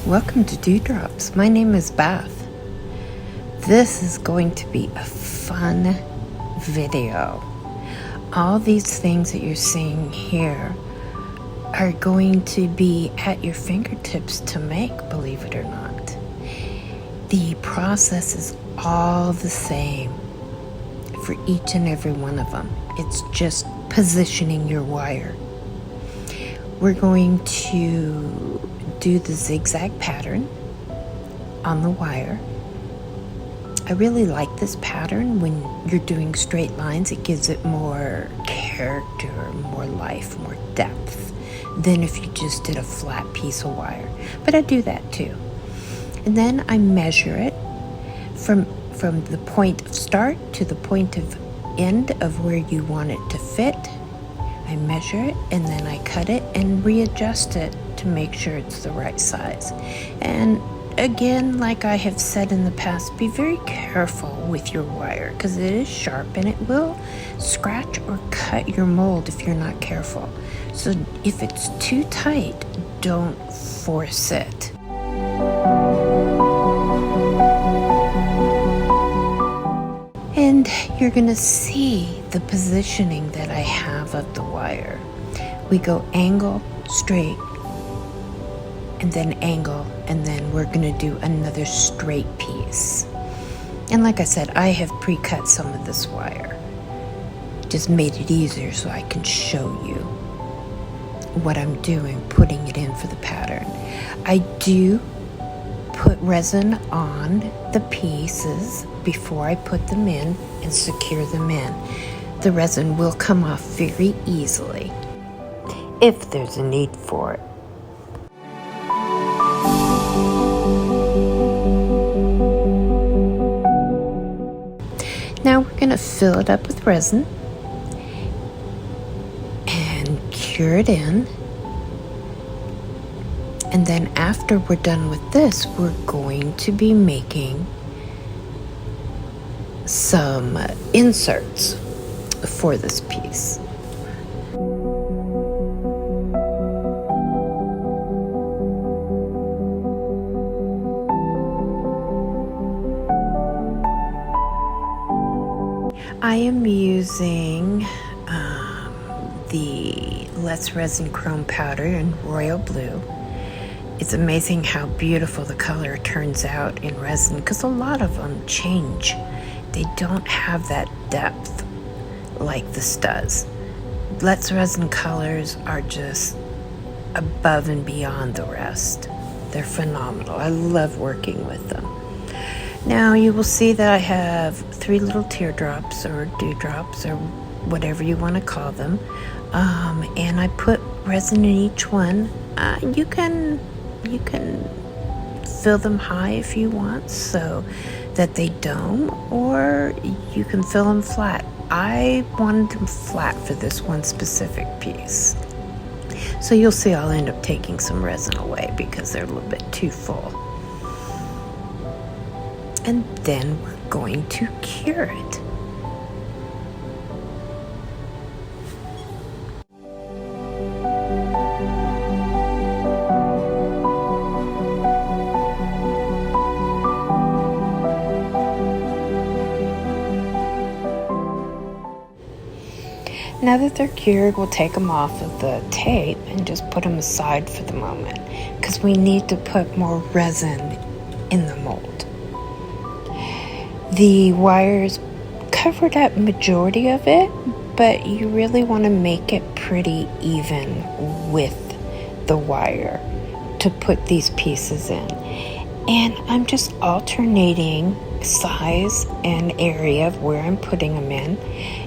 Welcome to Dewdrops. My name is Beth. This is going to be a fun video. All these things that you're seeing here are going to be at your fingertips to make, believe it or not. The process is all the same for each and every one of them. It's just positioning your wire. We're going to do the zigzag pattern on the wire. I really like this pattern when you're doing straight lines. It gives it more character, more life, more depth than if you just did a flat piece of wire. But I do that too. And then I measure it from the point of start to the point of end of where you want it to fit. I measure it and then I cut it and readjust it to make sure it's the right size. And again, like I have said in the past, be very careful with your wire because it is sharp and it will scratch or cut your mold if you're not careful. So if it's too tight, don't force it. And you're gonna see the positioning that I have of the wire. We go angle, straight, and then angle, and then we're gonna do another straight piece. And like I said, I have pre-cut some of this wire. Just made it easier so I can show you what I'm doing, putting it in for the pattern. I do put resin on the pieces before I put them in and secure them in. The resin will come off very easily if there's a need for it. Now we're going to fill it up with resin and cure it in. And then after we're done with this, we're going to be making some inserts for this piece. I am using the Let's Resin Chrome Powder in Royal Blue. It's amazing how beautiful the color turns out in resin because a lot of them change. They don't have that depth like this does. Let's Resin colors are just above and beyond the rest. They're phenomenal. I love working with them. Now you will see that I have 3 little teardrops or dewdrops or whatever you want to call them. And I put resin in each one. You can fill them high if you want so that they dome, or you can fill them flat. I wanted them flat for this one specific piece. So you'll see I'll end up taking some resin away because they're a little bit too full. And then we're going to cure it. Now that they're cured, we'll take them off of the tape and just put them aside for the moment because we need to put more resin in the mold. The wires covered up majority of it, but you really want to make it pretty even with the wire to put these pieces in. And I'm just alternating size and area of where I'm putting them in.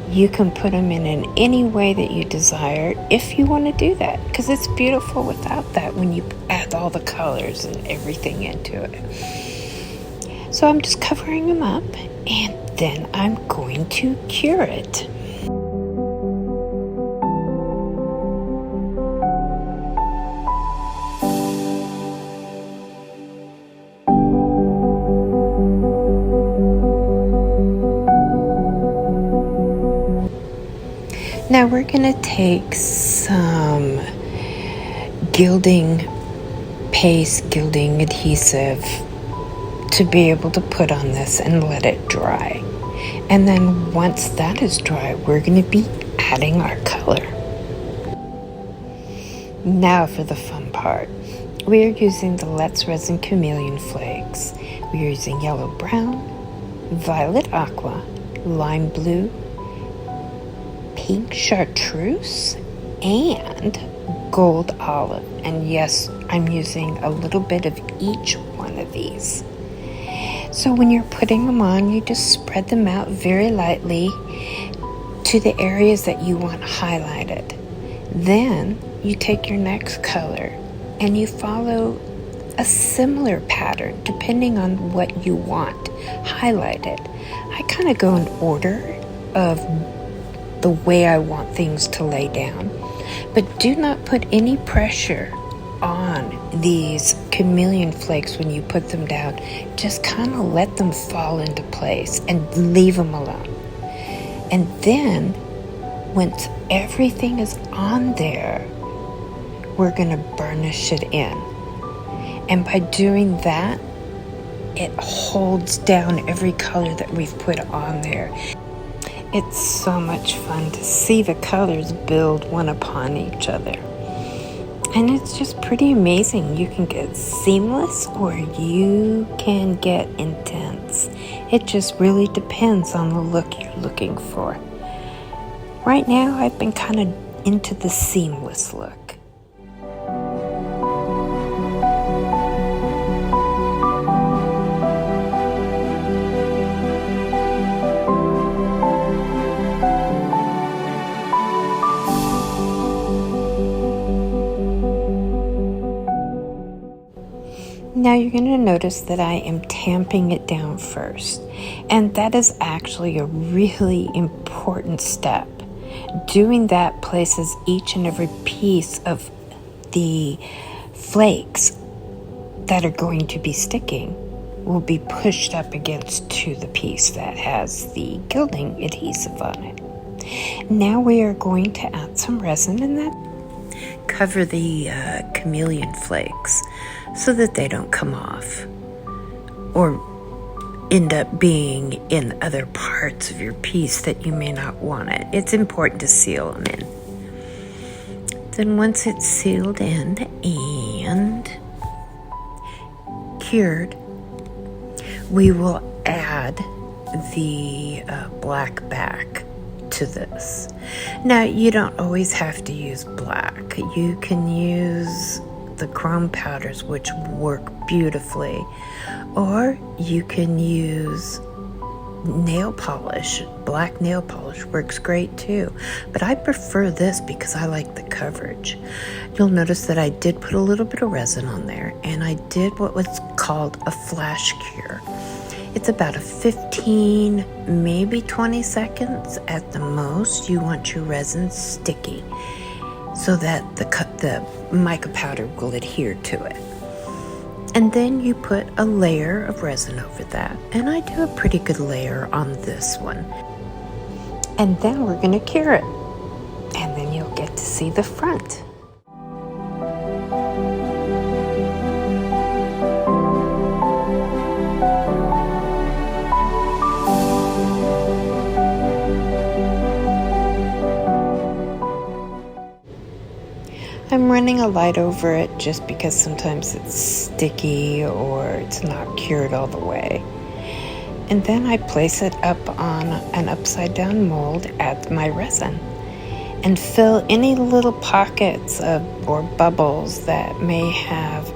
You can put them in any way that you desire if you want to do that, because it's beautiful without that when you add all the colors and everything into it. So I'm just covering them up and then I'm going to cure it. Now we're going to take some gilding paste gilding adhesive to be able to put on this and let it dry. And then once that is dry, we're going to be adding our color. Now for the fun part. We are using the Dewdrops Resin Chameleon flakes. We are using yellow brown, violet aqua, lime blue, pink chartreuse, and gold olive. And yes, I'm using a little bit of each one of these. So when you're putting them on, you just spread them out very lightly to the areas that you want highlighted. Then you take your next color and you follow a similar pattern depending on what you want highlighted. I kind of go in order of the way I want things to lay down, but do not put any pressure on these chameleon flakes when you put them down. Just kind of let them fall into place and leave them alone. And then once everything is on there, we're going to burnish it in. And by doing that, it holds down every color that we've put on there. It's so much fun to see the colors build one upon each other. And it's just pretty amazing. You can get seamless or you can get intense. It just really depends on the look you're looking for. Right now, I've been kind of into the seamless look. Now you're going to notice that I am tamping it down first, and that is actually a really important step. Doing that places each and every piece of the flakes that are going to be sticking will be pushed up against to the piece that has the gilding adhesive on it. Now we are going to add some resin and that cover the chameleon flakes so that they don't come off or end up being in other parts of your piece that you may not want it. It's important to seal them in. Then once it's sealed in and cured, we will add the black back to this. Now you don't always have to use black. You can use the chrome powders, which work beautifully, or you can use nail polish. Black nail polish works great too, but I prefer this because I like the coverage. You'll notice that I did put a little bit of resin on there, and I did what was called a flash cure. It's about a 15, maybe 20 seconds at the most. You want your resin sticky so that the mica powder will adhere to it. And then you put a layer of resin over that. And I do a pretty good layer on this one. And then we're going to cure it. And then you'll get to see the front. I'm running a light over it just because sometimes it's sticky or it's not cured all the way. And then I place it up on an upside down mold, add my resin, and fill any little pockets or bubbles that may have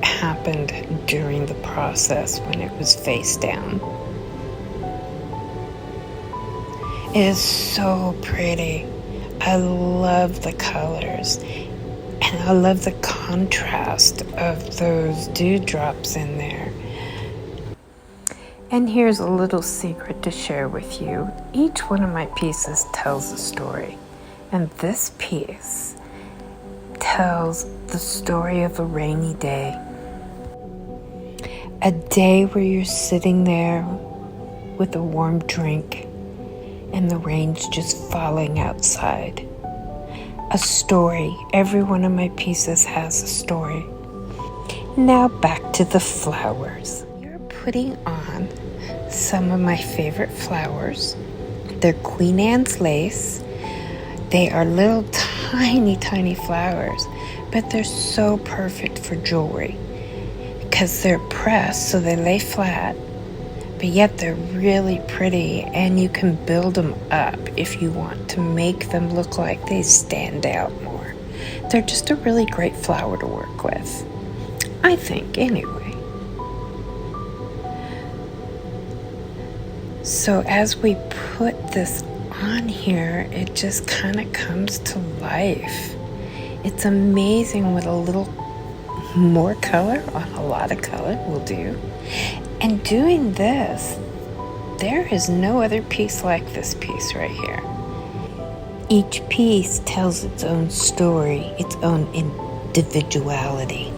happened during the process when it was face down. It is so pretty. I love the colors. And I love the contrast of those dewdrops in there. And here's a little secret to share with you. Each one of my pieces tells a story. And this piece tells the story of a rainy day. A day where you're sitting there with a warm drink and the rain's just falling outside. A story. Every one of my pieces has a story. Now back to the flowers. You're putting on some of my favorite flowers. They're Queen Anne's lace. They are little tiny, tiny flowers, but they're so perfect for jewelry because they're pressed so they lay flat, but yet they're really pretty, and you can build them up if you want to make them look like they stand out more. They're just a really great flower to work with, I think, anyway. So as we put this on here, it just kind of comes to life. It's amazing what a little more color on a lot of color will do. And doing this, there is no other piece like this piece right here. Each piece tells its own story, its own individuality.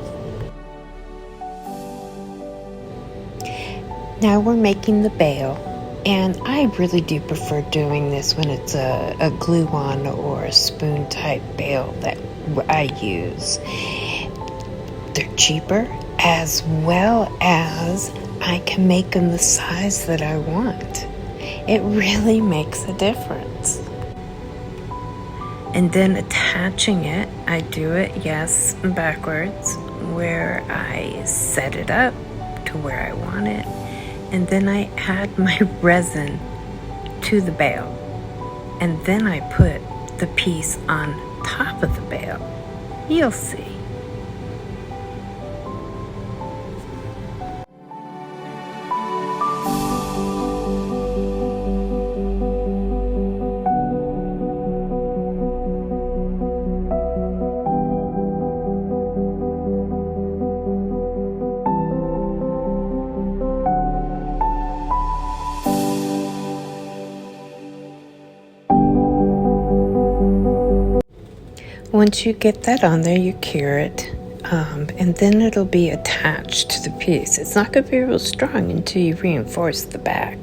Now we're making the bail. And I really do prefer doing this when it's a glue-on or a spoon type bail that I use. They're cheaper, as well as I can make them the size that I want. It really makes a difference. And then attaching it, I do it, yes, backwards, where I set it up to where I want it. And then I add my resin to the bail. And then I put the piece on top of the bail. You'll see. Once you get that on there, you cure it, and then it'll be attached to the piece. It's not going to be real strong until you reinforce the back,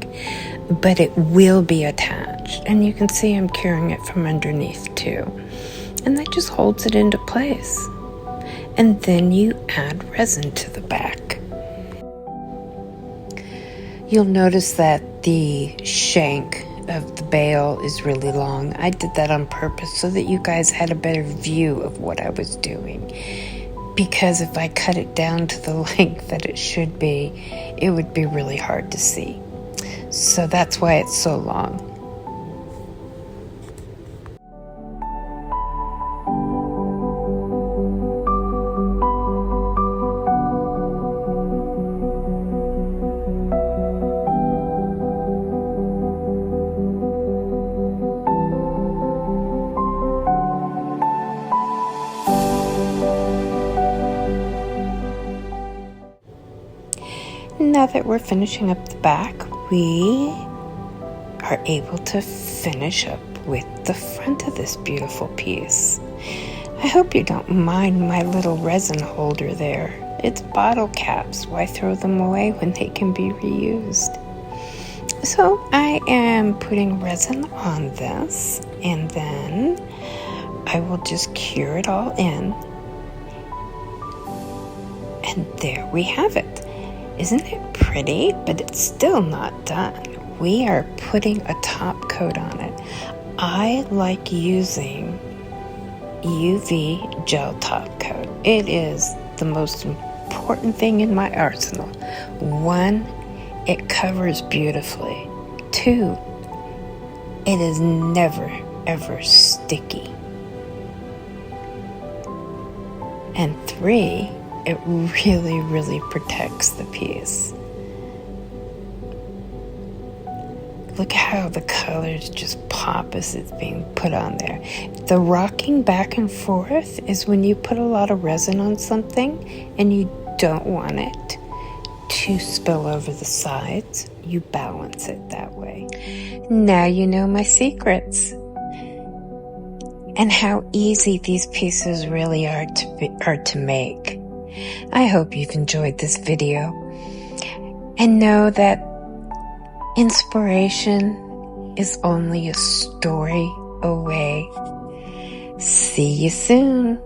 but it will be attached. And you can see I'm curing it from underneath too. And that just holds it into place. And then you add resin to the back. You'll notice that the shank of the bail is really long. I did that on purpose so that you guys had a better view of what I was doing, because if I cut it down to the length that it should be, it would be really hard to see. So that's why it's so long. Now that we're finishing up the back, we are able to finish up with the front of this beautiful piece. I hope you don't mind my little resin holder there. It's bottle caps. Why throw them away when they can be reused? So I am putting resin on this, and then I will just cure it all in. And there we have it. Isn't it pretty? But it's still not done. We are putting a top coat on it. I like using UV gel top coat. It is the most important thing in my arsenal. 1, it covers beautifully. 2, it is never ever sticky. And 3, it really, really protects the piece. Look how the colors just pop as it's being put on there. The rocking back and forth is when you put a lot of resin on something and you don't want it to spill over the sides. You balance it that way. Now you know my secrets and how easy these pieces really are to make. I hope you've enjoyed this video, and know that inspiration is only a story away. See you soon.